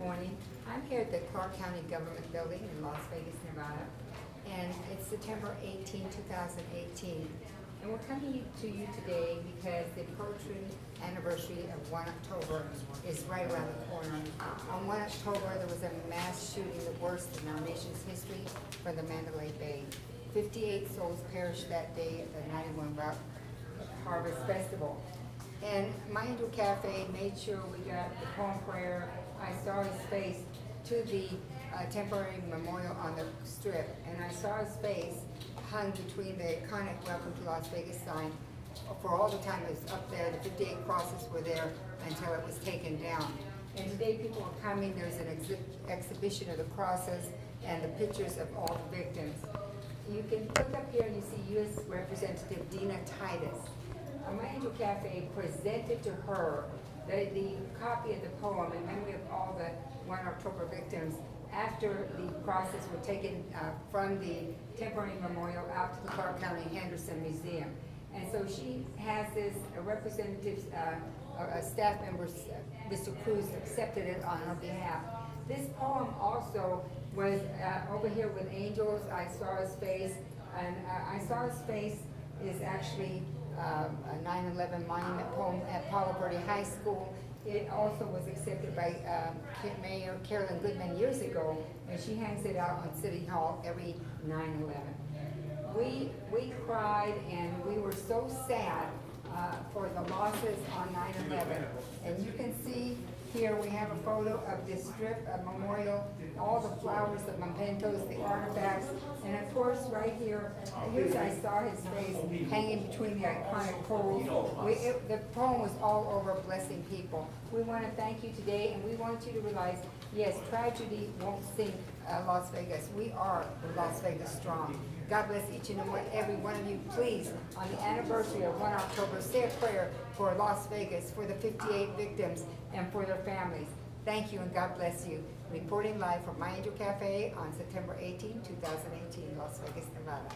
Morning. I'm here at the Clark County Government Building in Las Vegas, Nevada, and it's September 18, 2018. And we're coming to you today because the approaching anniversary of 1 October is right around the corner. On 1 October, there was a mass shooting, the worst in our nation's history, from the Mandalay Bay. 58 souls perished that day at the 91 Route Harvest Festival. And my Angel Café made sure we got the poem prayer, I Saw His Face, to the temporary memorial on the strip. And I Saw His Face hung between the iconic Welcome to Las Vegas sign. For all the time it was up there, the 58 crosses were there until it was taken down. And today people are coming, there's an exhibition of the crosses and the pictures of all the victims. You can look up here and you see U.S. Representative Dina Titus. My Angel Café presented to her the copy of the poem in memory of all the 1 October victims after the crosses were taken from the temporary memorial out to the Clark County Henderson Museum. And so she has this, a staff member, Mr. Cruz, accepted it on her behalf. This poem also was over here with angels, I Saw His Face, and I Saw His Face is actually a 9/11 monument poem at Palo Verde High School. It also was accepted by Mayor Carolyn Goodman years ago, and she hangs it out on City Hall every 9/11. We cried and we were so sad for the losses on 9/11. And you can see here we have a photo of this strip, a memorial, all the flowers, the mementos, the artifacts, and of course right here, here's I Saw His Face hanging between the iconic poles. The poem was all over blessing people. We want to thank you today, and we want you to realize, yes, tragedy won't sink Las Vegas. We are Las Vegas strong. God bless each and every one of you. Please, on the anniversary of 1 October, say a prayer for Las Vegas, for the 58 victims, and for their families. Thank you, and God bless you. Reporting live from My Angel Café on September 18, 2018, Las Vegas, Nevada.